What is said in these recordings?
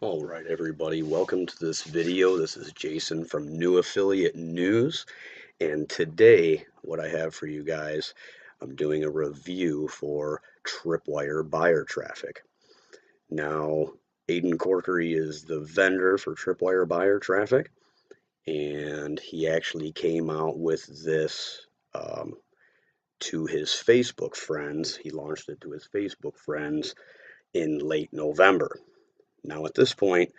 All right, everybody, welcome to this video. This is Jason from New Affiliate News, and today what I have for you guys, I'm doing a review for Tripwire Buyer Traffic. Now, Aidan Corkery is the vendor for Tripwire Buyer Traffic, and he actually came out with this to his Facebook friends. He launched it to his Facebook friends in late November. Now, at this point,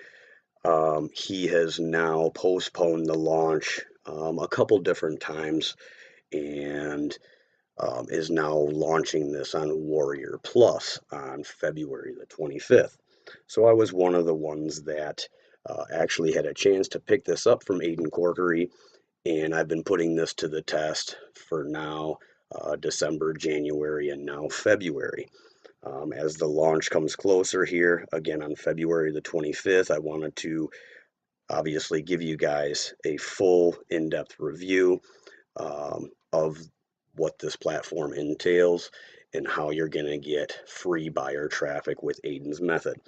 he has now postponed the launch a couple different times and is now launching this on Warrior Plus on February the 25th. So I was one of the ones that actually had a chance to pick this up from Aidan Corkery, and I've been putting this to the test for now December, January, and now February. As the launch comes closer here, again on February the 25th, I wanted to obviously give you guys a full in-depth review of what this platform entails and how you're going to get free buyer traffic with Aidan's method.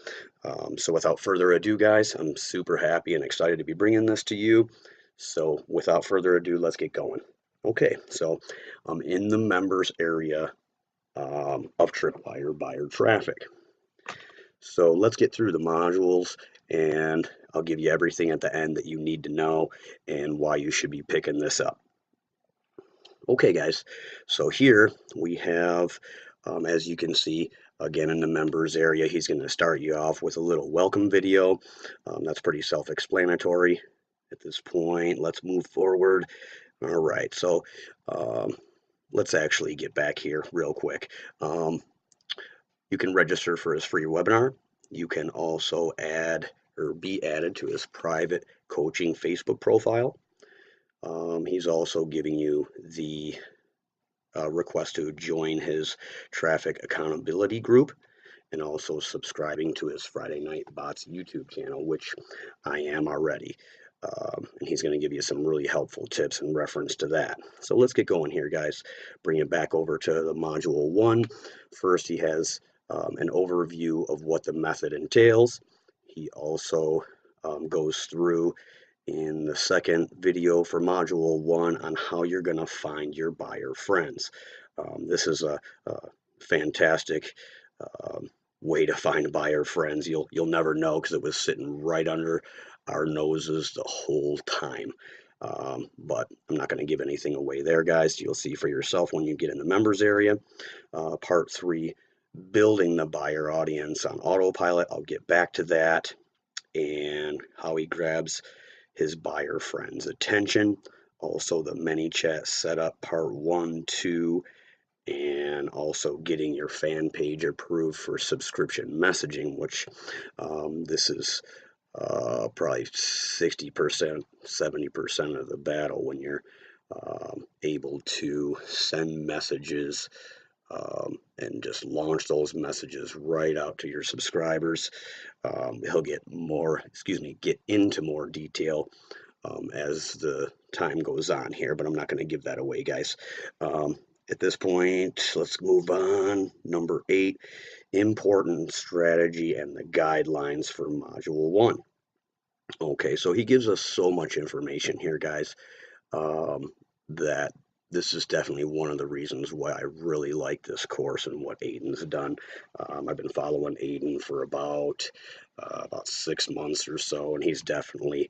So without further ado, guys, I'm super happy and excited to be bringing this to you. So without further ado, let's get going. Okay, so I'm in the members area of Tripwire Buyer Traffic. So let's get through the modules, and I'll give you everything at the end that you need to know and why you should be picking this up. Okay, guys, so here we have, as you can see, again in the members area, he's going to start you off with a little welcome video. That's pretty self-explanatory at this point. Let's move forward. All right, so let's actually get back here real quick. You can register for his free webinar. You can also add or be added to his private coaching Facebook profile. He's also giving you the request to join his traffic accountability group and also subscribing to his Friday Night Bots YouTube channel, which I am already. And he's going to give you some really helpful tips in reference to that. So let's get going here, guys. Bring it back over to the module 1. First, he has an overview of what the method entails. He also goes through in the second video for module 1 on how you're going to find your buyer friends. This is a fantastic way to find buyer friends. You'll never know because it was sitting right under our noses the whole time. But I'm not going to give anything away there, guys. You'll see for yourself when you get in the members area. Part 3, building the buyer audience on autopilot. I'll get back to that and how he grabs his buyer friends' attention. Also, the ManyChat setup, part 1, 2, and also getting your fan page approved for subscription messaging, which this is probably 60%, 70% of the battle when you're able to send messages and just launch those messages right out to your subscribers. He'll get into more detail as the time goes on here, but I'm not going to give that away, guys. At this point, let's move on. Number 8, important strategy and the guidelines for module 1. Okay, so he gives us so much information here, guys, that this is definitely one of the reasons why I really like this course and what Aidan's done. I've been following Aidan for about 6 months or so, and he's definitely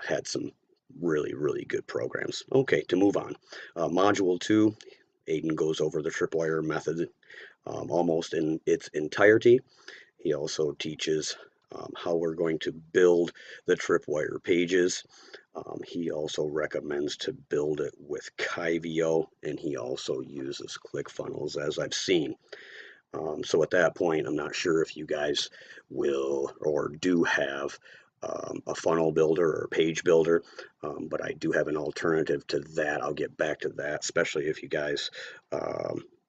had some really good programs. Okay, to move on. Module 2, Aidan goes over the Tripwire method almost in its entirety. He also teaches how we're going to build the Tripwire pages. He also recommends to build it with Kyvio, and he also uses ClickFunnels, as I've seen. So at that point, I'm not sure if you guys will or do have a funnel builder or a page builder, but I do have an alternative to that. I'll get back to that, especially if you guys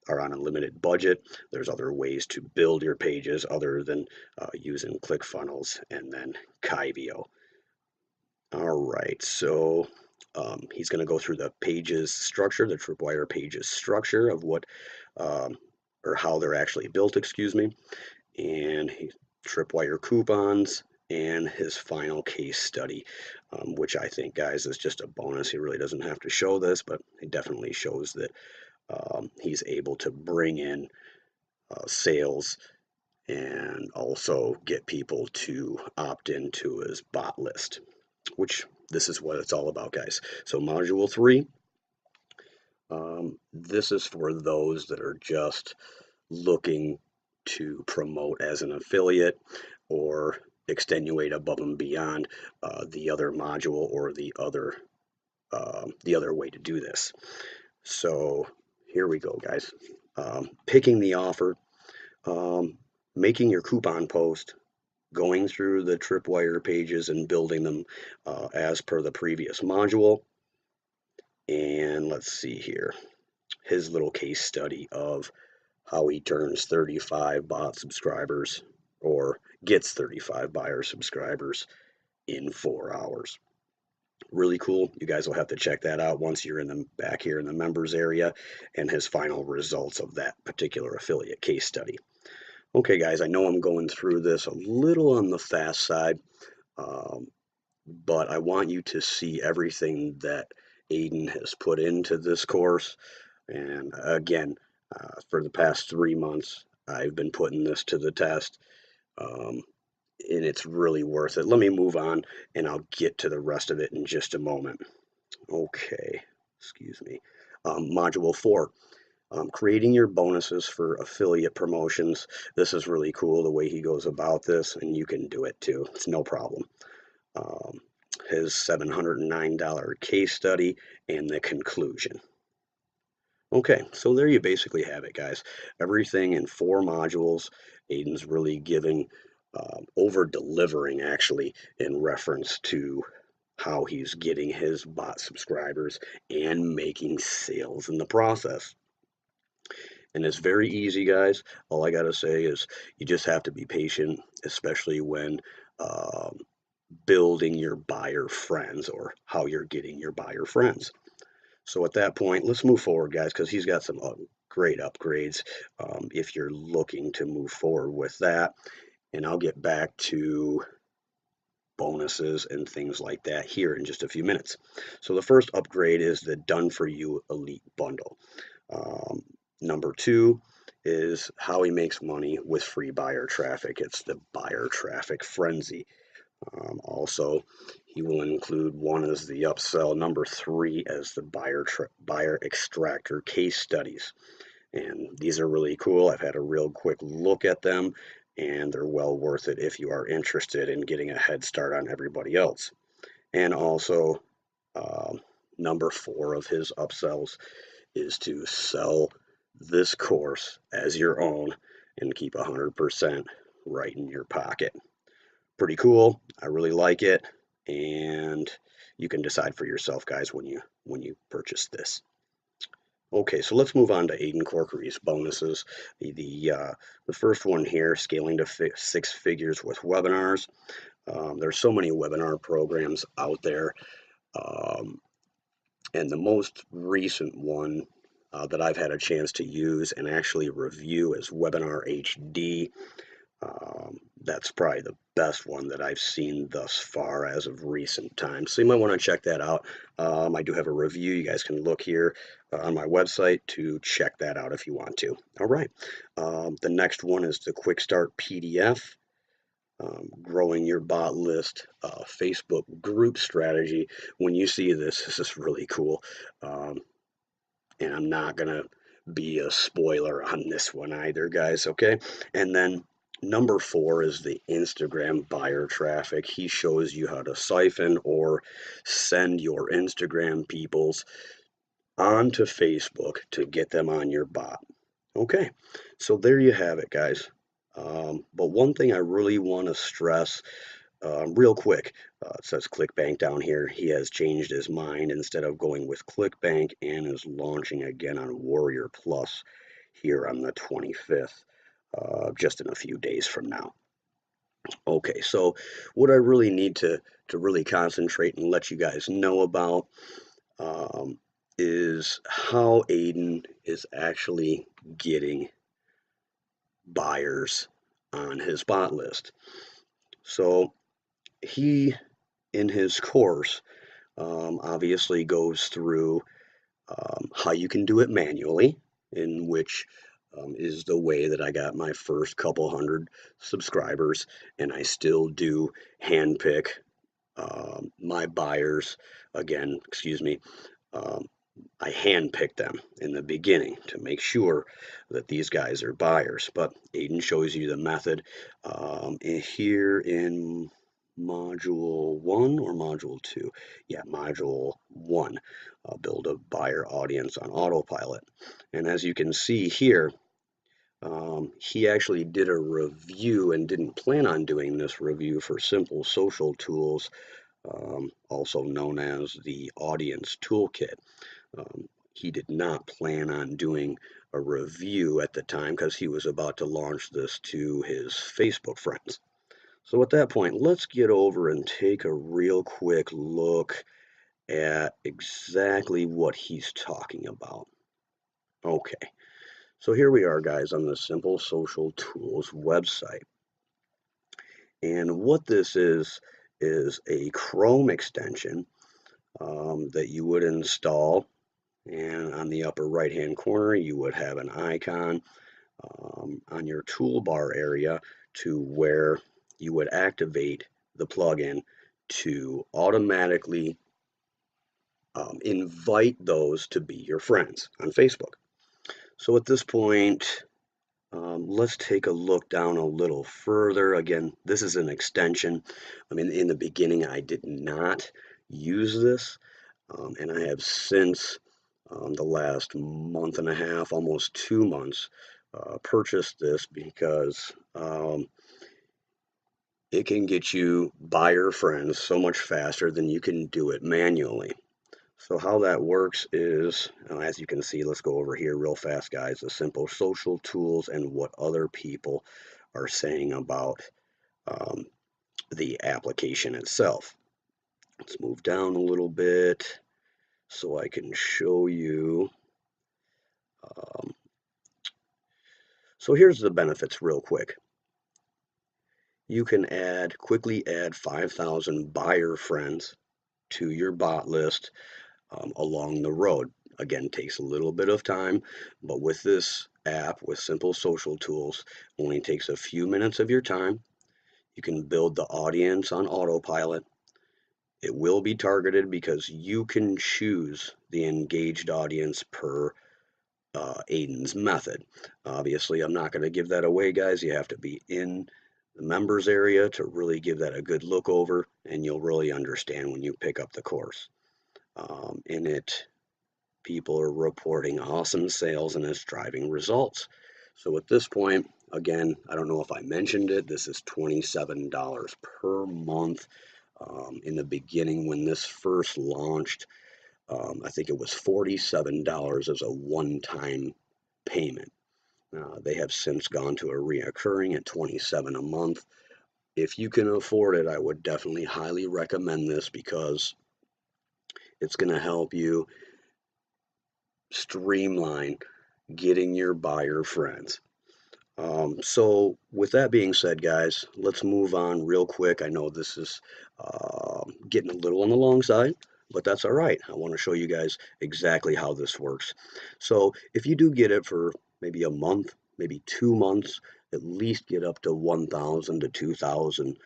are on a limited budget. There's other ways to build your pages other than using ClickFunnels and then Kyvio. All right, so he's going to go through the pages structure, the Tripwire pages structure of what or how they're actually built, excuse me, and Tripwire coupons and his final case study, which I think, guys, is just a bonus. He really doesn't have to show this, but it definitely shows that he's able to bring in sales and also get people to opt into his bot list, which this is what it's all about, guys. So module 3, this is for those that are just looking to promote as an affiliate or extenuate above and beyond the other module or the other way to do this. So here we go, guys. Picking the offer, making your coupon post, going through the Tripwire pages and building them as per the previous module. And let's see here, his little case study of how he turns 35 bot subscribers or gets 35 buyer subscribers in 4 hours. Really cool. You guys will have to check that out once you're in the back here in the members area and his final results of that particular affiliate case study. Okay, guys, I know I'm going through this a little on the fast side, but I want you to see everything that Aidan has put into this course. And again, for the past 3 months, I've been putting this to the test, and it's really worth it. Let me move on, and I'll get to the rest of it in just a moment. Okay, excuse me. Module 4, creating your bonuses for affiliate promotions. This is really cool the way he goes about this, and you can do it too. It's no problem. His $709 case study and the conclusion. Okay, so there you basically have it, guys. Everything in 4 modules. Aidan's really giving, over delivering actually, in reference to how he's getting his bot subscribers and making sales in the process. And it's very easy, guys. All I got to say is you just have to be patient, especially when building your buyer friends or how you're getting your buyer friends. So at that point, let's move forward, guys, because he's got some great upgrades if you're looking to move forward with that. And I'll get back to bonuses and things like that here in just a few minutes. So the first upgrade is the Done For You Elite Bundle. Number 2 is how he makes money with free buyer traffic. It's the buyer traffic frenzy. Also, he will include 1 as the upsell, number 3 as the buyer extractor case studies. And these are really cool. I've had a real quick look at them, and they're well worth it if you are interested in getting a head start on everybody else. And also, number 4 of his upsells is to sell this course as your own and keep 100% right in your pocket. Pretty cool. I really like it, and you can decide for yourself, guys, when you purchase this. Okay, so let's move on to Aidan Corkery's bonuses. The first one here, scaling to 6 figures with webinars. There's so many webinar programs out there, and the most recent one that I've had a chance to use and actually review is Webinar HD. That's probably the best one that I've seen thus far as of recent times. So you might want to check that out. I do have a review. You guys can look here on my website to check that out if you want to. All right. The next one is the Quick Start PDF. Growing your bot list Facebook group strategy. When you see this is really cool. And I'm not going to be a spoiler on this one either, guys. Okay. And then number 4 is the Instagram buyer traffic. He shows you how to siphon or send your Instagram peoples onto Facebook to get them on your bot. Okay, so there you have it, guys. But one thing I really want to stress real quick, it says ClickBank down here. He has changed his mind. Instead of going with ClickBank and is launching again on Warrior Plus here on the 25th. Just in a few days from now. Okay, so what I really need to really concentrate and let you guys know about is how Aidan is actually getting buyers on his bot list. So he, in his course, obviously goes through how you can do it manually, in which is the way that I got my first couple hundred subscribers, and I still do handpick my buyers. Again, excuse me, um, I handpick them in the beginning to make sure that these guys are buyers. But Aidan shows you the method here in module 1 or module 2. Yeah, module 1. Build a buyer audience on autopilot. And as you can see here, he actually did a review and didn't plan on doing this review for Simple Social Tools, also known as the Audience Toolkit. He did not plan on doing a review at the time because he was about to launch this to his Facebook friends. So at that point, let's get over and take a real quick look at exactly what he's talking about. Okay, so here we are, guys, on the Simple Social Tools website. And what this is a Chrome extension that you would install. And on the upper right hand corner, you would have an icon on your toolbar area to where you would activate the plugin to automatically invite those to be your friends on Facebook. So at this point, let's take a look down a little further. Again, this is an extension. I mean, in the beginning, I did not use this, and I have since the last month and a half, almost 2 months, purchased this because it can get you buyer friends so much faster than you can do it manually. So how that works is, as you can see, let's go over here real fast, guys, the Simple Social Tools and what other people are saying about um, the application itself. Let's move down a little bit so I can show you. So here's the benefits real quick. You can quickly add 5,000 buyer friends to your bot list along the road. Again, takes a little bit of time, but with this app, with Simple Social Tools, only takes a few minutes of your time. You can build the audience on autopilot. It will be targeted because you can choose the engaged audience per Aidan's method. Obviously, I'm not going to give that away, guys. You have to be in the members area to really give that a good look over, and you'll really understand when you pick up the course. In it, people are reporting awesome sales and it's driving results. So at this point, again, I don't know if I mentioned it, this is $27 per month. In the beginning, when this first launched, I think it was $47 as a one-time payment. They have since gone to a reoccurring at $27 a month. If you can afford it, I would definitely highly recommend this because it's going to help you streamline getting your buyer friends. So with that being said, guys, let's move on real quick. I know this is getting a little on the long side, but that's all right. I want to show you guys exactly how this works. So if you do get it for maybe a month, maybe 2 months, at least get up to 1,000 to 2,000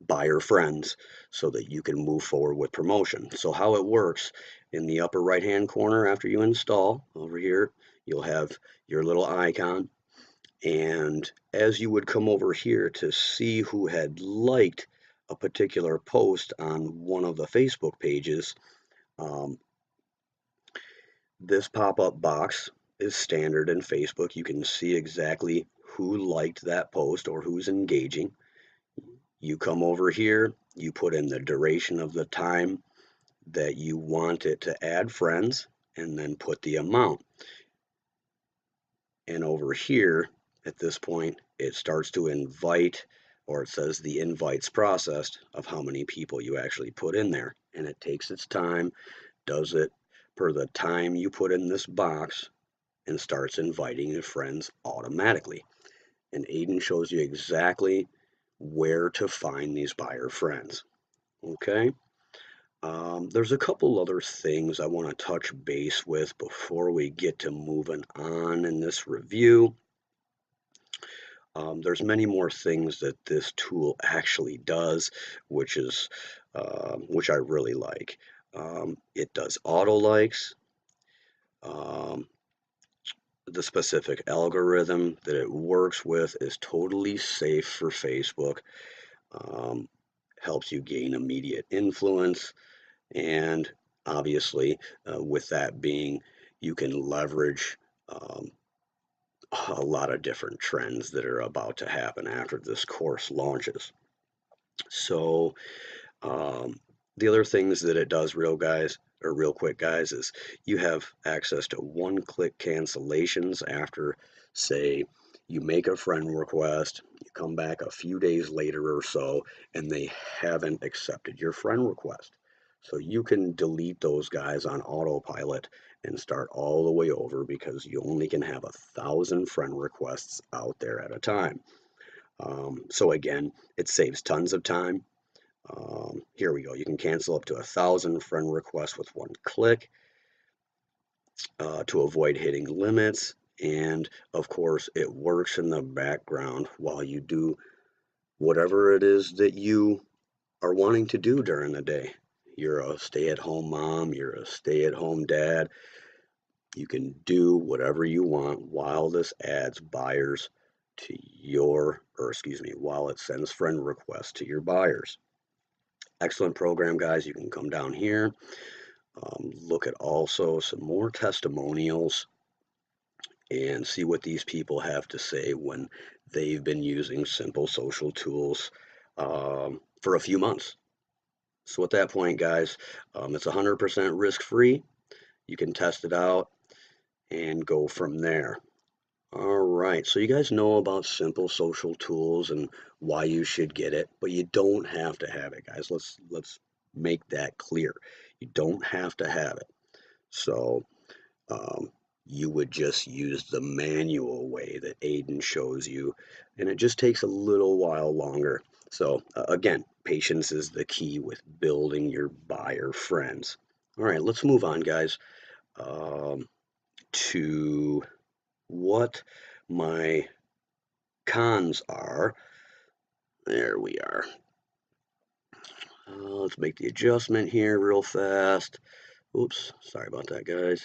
buyer friends so that you can move forward with promotion. So how it works, in the upper right hand corner after you install, over here, you'll have your little icon. And as you would come over here to see who had liked a particular post on one of the Facebook pages, this pop-up box is standard in Facebook. You can see exactly who liked that post or who's engaging. You come over here, you put in the duration of the time that you want it to add friends, and then put the amount. And over here, at this point, it starts to invite, or it says the invites processed of how many people you actually put in there. And it takes its time, does it per the time you put in this box, and starts inviting your friends automatically. And Aidan shows you exactly where to find these buyer friends. Okay. There's a couple other things I want to touch base with before we get to moving on in this review. There's many more things that this tool actually does, which I really like. It does auto likes. Um, the specific algorithm that it works with is totally safe for Facebook. Um, Helps you gain immediate influence, and obviously, with that being, you can leverage um, a lot of different trends that are about to happen after this course launches. So, um, the other things that it does, real quick, guys, is you have access to one-click cancellations after, say, you make a friend request, you come back a few days later or so, and they haven't accepted your friend request. So you can delete those guys on autopilot and start all the way over because you only can have 1,000 friend requests out there at a time. So again, it saves tons of time. Here we go. You can cancel up to 1,000 friend requests with one click to avoid hitting limits. And of course, it works in the background while you do whatever it is that you are wanting to do during the day. You're a stay-at-home mom, you're a stay-at-home dad. You can do whatever you want while this adds buyers to while it sends friend requests to your buyers. Excellent program, guys. You can come down here, look at also some more testimonials and see what these people have to say when they've been using simple social tools for a few months. So at that point, guys, it's 100% risk-free. You can test it out and go from there. All right, so you guys know about simple social tools and why you should get it, but you don't have to have it, guys. Let's make that clear. You don't have to have it. So um, you would just use the manual way that Aidan shows you, and it just takes a little while longer. So again, patience is the key with building your buyer friends. All right, let's move on, guys, to what my cons are. There we are. Let's make the adjustment here real fast. Oops, sorry about that, guys.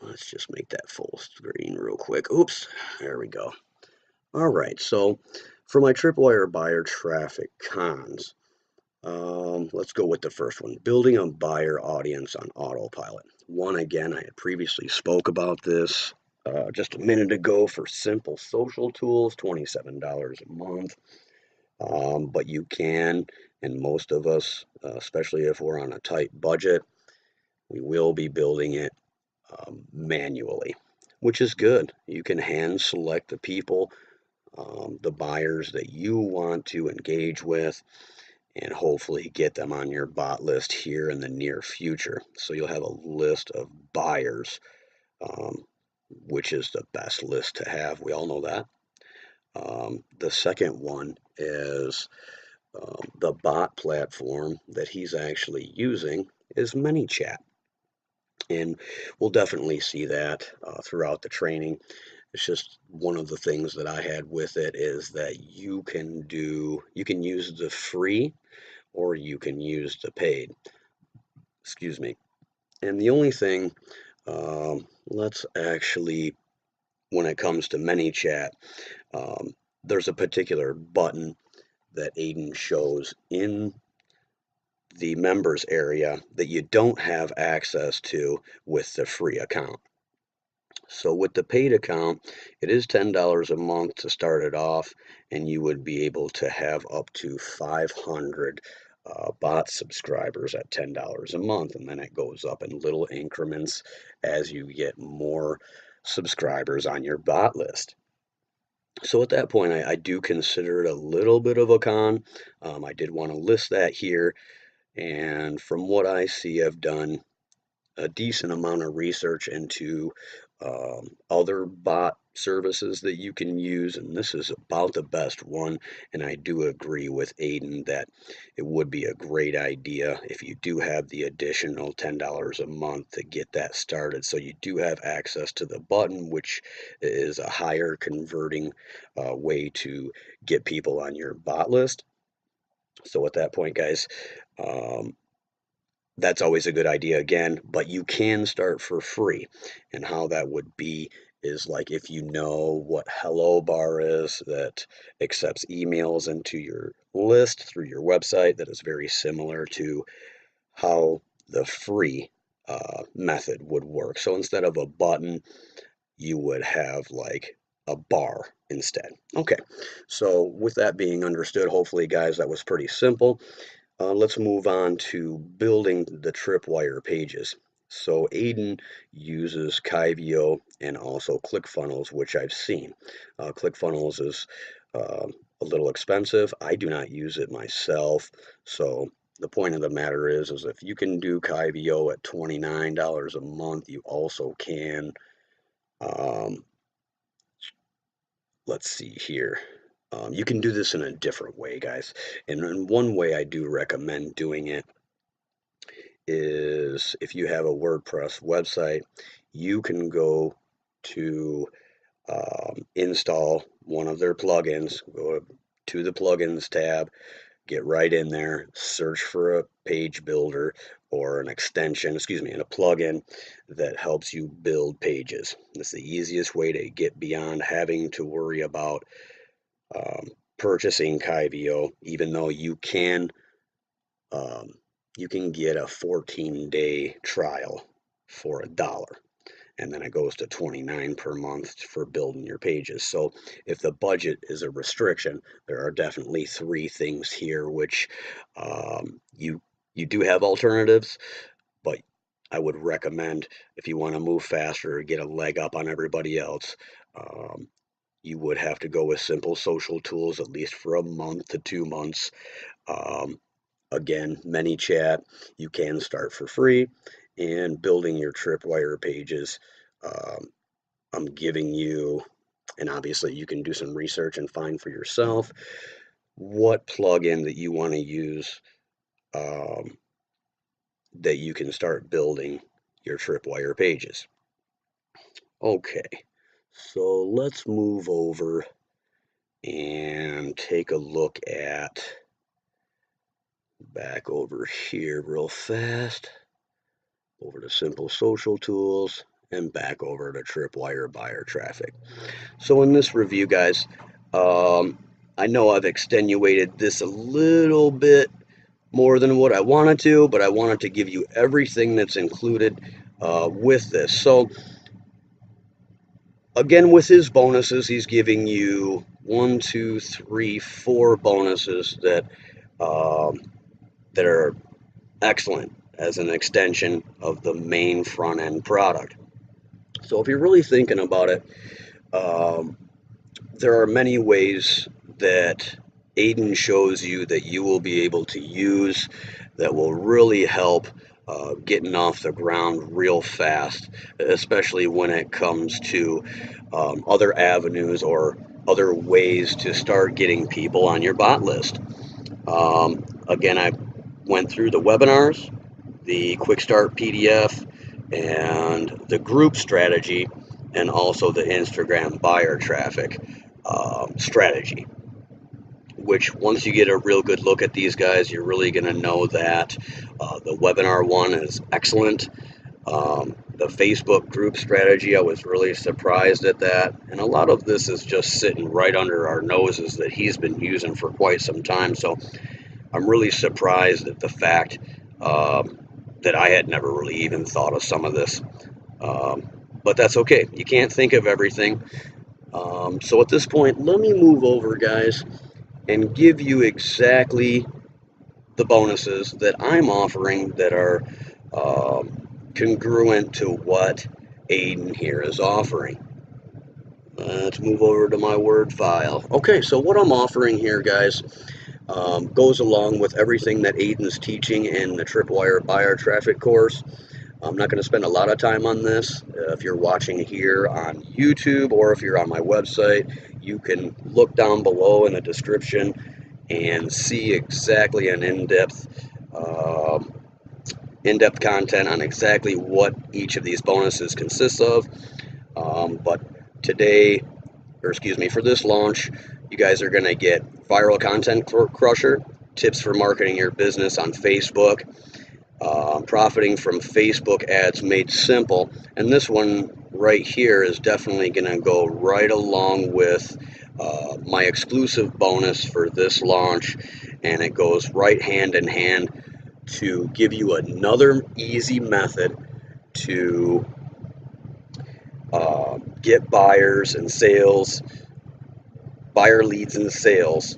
Let's just make that full screen real quick. Oops, there we go. All right, so for my Tripwire Buyer Traffic cons, let's go with the first one, building a buyer audience on autopilot. One, again, I had previously spoke about this just a minute ago for simple social tools, $27 a month. But you can, and most of us, especially if we're on a tight budget, we will be building it manually, which is good. You can hand select the people, the buyers that you want to engage with, and hopefully get them on your bot list here in the near future. So you'll have a list of buyers, um, which is the best list to have. We all know that. The second one is the bot platform that he's actually using is ManyChat. And we'll definitely see that throughout the training. It's just one of the things that I had with it is that you can use the free or you can use the paid. Excuse me. And the only thing, let's actually, when it comes to ManyChat, um, there's a particular button that Aidan shows in the members area that you don't have access to with the free account. So with the paid account, it is $10 a month to start it off, and you would be able to have up to 500 bot subscribers at $10 a month, and then it goes up in little increments as you get more subscribers on your bot list. So at that point, I do consider it a little bit of a con. I did want to list that here. And from what I see, I've done a decent amount of research into other bot services that you can use, and this is about the best one. And I do agree with Aidan that it would be a great idea if you do have the additional $10 a month to get that started, so you do have access to the button, which is a higher converting way to get people on your bot list. So at that point, guys, um, that's always a good idea again, but you can start for free. And how that would be is like if you know what Hello Bar is, that accepts emails into your list through your website, that is very similar to how the free method would work. So instead of a button, you would have like a bar instead. Okay, so with that being understood, hopefully, guys, that was pretty simple. Let's move on to building the Tripwire pages. So Aidan uses Kyvio and also ClickFunnels, which I've seen. ClickFunnels is a little expensive. I do not use it myself. So the point of the matter is if you can do Kyvio at $29 a month, you also can, um, let's see here. You can do this in a different way, guys. And in one way I do recommend doing it is if you have a WordPress website, you can go to install one of their plugins, go to the plugins tab, get right in there, search for a page builder or an extension, excuse me, and a plugin that helps you build pages. That's the easiest way to get beyond having to worry about um, purchasing Kyvio, even though um, you can get a 14-day trial for $1, and then it goes to 29 per month for building your pages. So if the budget is a restriction, there are definitely three things here which you do have alternatives, but I would recommend if you want to move faster or get a leg up on everybody else, um, you would have to go with Simple Social Tools at least for a month to 2 months. Um, Again, ManyChat, you can start for free, and building your Tripwire pages, um, I'm giving you, and obviously you can do some research and find for yourself what plugin that you want to use, um, that you can start building your Tripwire pages. Okay, so let's move over and take a look at back over here real fast, over to Simple Social Tools, and back over to Tripwire Buyer Traffic. So in this review, guys, um, I know I've extenuated this a little bit more than what I wanted to, but I wanted to give you everything that's included with this. So again, with his bonuses, he's giving you 1, 2, 3, 4 bonuses um, that are excellent as an extension of the main front end product. So if you're really thinking about it, um, there are many ways that Aidan shows you that you will be able to use that will really help getting off the ground real fast, especially when it comes to other avenues or other ways to start getting people on your bot list. Again, I went through the webinars, the Quick Start PDF, and the group strategy, and also the Instagram buyer traffic strategy, which once you get a real good look at these guys, you're really going to know that the webinar one is excellent. The Facebook group strategy, I was really surprised at that. And a lot of this is just sitting right under our noses that he's been using for quite some time. So I'm really surprised at the fact that I had never really even thought of some of this. But that's okay. You can't think of everything. So at this point, let me move over, guys, and give you exactly the bonuses that I'm offering that are congruent to what Aidan here is offering. Let's move over to my Word file. Okay, so what I'm offering here, guys, goes along with everything that Aidan's teaching in the Tripwire Buyer Traffic course. I'm not going to spend a lot of time on this. If you're watching here on YouTube or if you're on my website, you can look down below in the description and see exactly an in-depth content on exactly what each of these bonuses consists of. But today, or excuse me, for this launch, you guys are going to get Viral Content Crusher, tips for marketing your business on Facebook, profiting from Facebook ads made simple. And this one right here is definitely going to go right along with my exclusive bonus for this launch, and it goes right hand in hand to give you another easy method to get buyers and sales, buyer leads and sales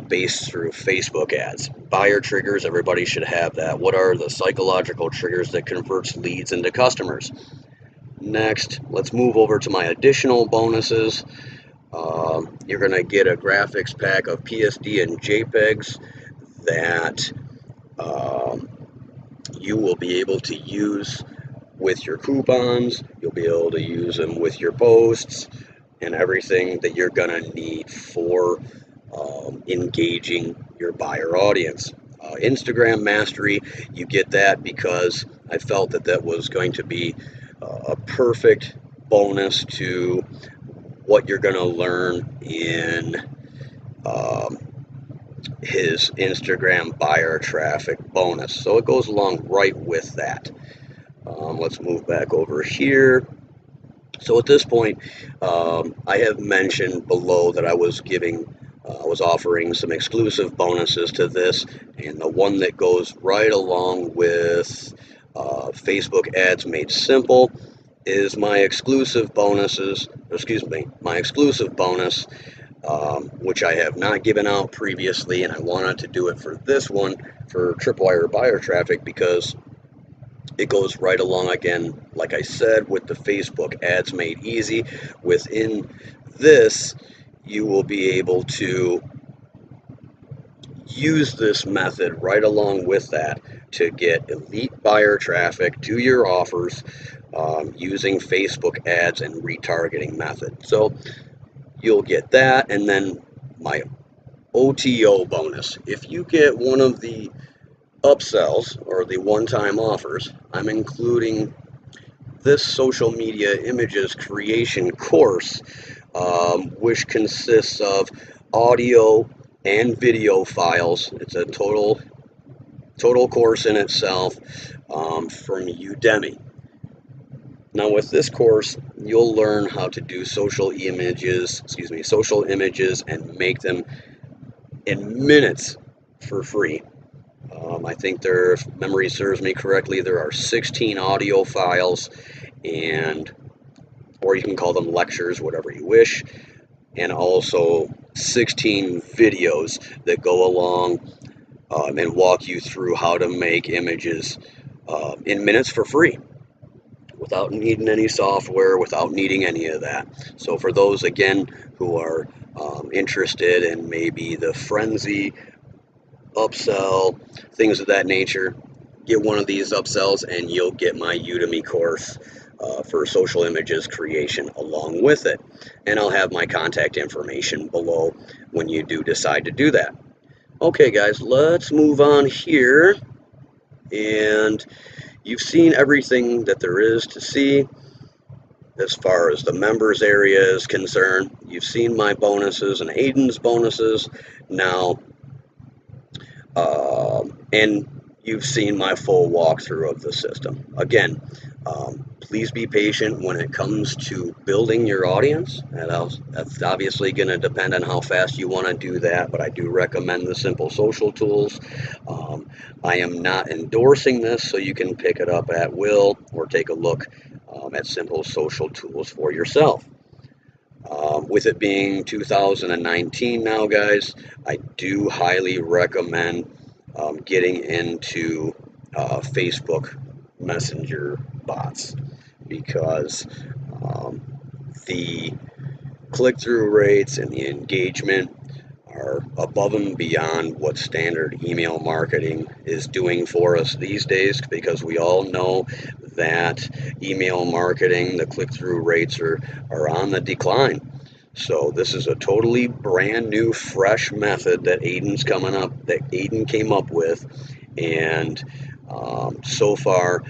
based through Facebook ads. Buyer triggers, everybody should have that. What are the psychological triggers that converts leads into customers? Next, let's move over to my additional bonuses. You're going to get a graphics pack of PSD and JPEGs that you will be able to use with your coupons. You'll be able to use them with your posts and everything that you're going to need for engaging your buyer audience. Instagram Mastery, you get that because I felt that that was going to be a perfect bonus to what you're going to learn in his Instagram buyer traffic bonus. So it goes along right with that. Let's move back over here. So at this point, I have mentioned below that I was offering some exclusive bonuses to this, and the one that goes right along with Facebook ads made simple is my exclusive bonuses. Excuse me, my exclusive bonus, which I have not given out previously, and I wanted to do it for this one for Tripwire Buyer Traffic because it goes right along again, like I said, with the Facebook ads made easy. Within this, you will be able to use this method right along with that to get elite buyer traffic to your offers using Facebook ads and retargeting method. So you'll get that, and then my OTO bonus. If you get one of the upsells or the one-time offers, I'm including this social media images creation course, which consists of audio and video files. It's a total course in itself from Udemy. Now with this course, you'll learn how to do social images and make them in minutes for free. I think there, if memory serves me correctly, there are 16 audio files, or you can call them lectures, whatever you wish, and also 16 videos that go along and walk you through how to make images in minutes for free, without needing any software, without needing any of that. So for those, again, who are interested in maybe the frenzy upsell, things of that nature, get one of these upsells and you'll get my Udemy course for social images creation along with it. And I'll have my contact information below when you do decide to do that. Okay guys, let's move on here. And you've seen everything that there is to see as far as the members area is concerned. You've seen my bonuses and Aidan's bonuses now. And you've seen my full walkthrough of the system. Again, please be patient when it comes to building your audience. That's obviously going to depend on how fast you want to do that, but I do recommend the Simple Social tools. I am not endorsing this, so you can pick it up at will or take a look at Simple Social tools for yourself. With it being 2019 now, guys, I do highly recommend getting into Facebook Messenger bots, because the click-through rates and the engagement are above and beyond what standard email marketing is doing for us these days, because we all know that email marketing, the click-through rates are on the decline. So this is a totally brand new, fresh method that Aidan came up with, and so far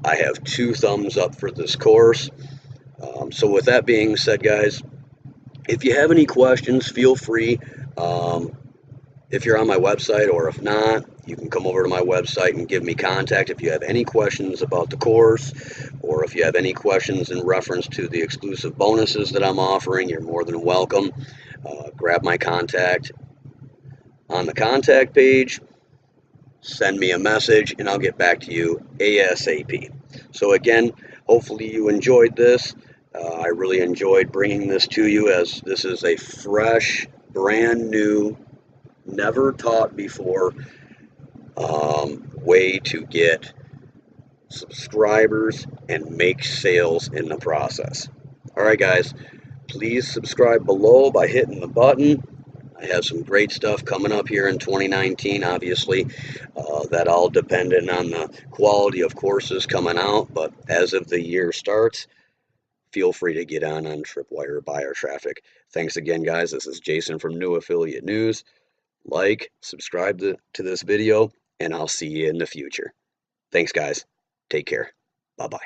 I have 2 thumbs up for this course. So with that being said, guys, if you have any questions, feel free. If you're on my website, or if not, you can come over to my website and give me contact if you have any questions about the course, or if you have any questions in reference to the exclusive bonuses that I'm offering. You're more than welcome. Grab my contact on the contact page, send me a message, and I'll get back to you ASAP. So again, hopefully you enjoyed this. I really enjoyed bringing this to you, as this is a fresh, brand new, never taught before way to get subscribers and make sales in the process. All right, guys, please subscribe below by hitting the button. I have some great stuff coming up here in 2019, obviously. That all dependent on the quality of courses coming out, but as of the year starts, feel free to get on Tripwire Buyer Traffic. Thanks again, guys. This is Jason from New Affiliate News. Like, subscribe to this video, and I'll see you in the future. Thanks, guys. Take care. Bye-bye.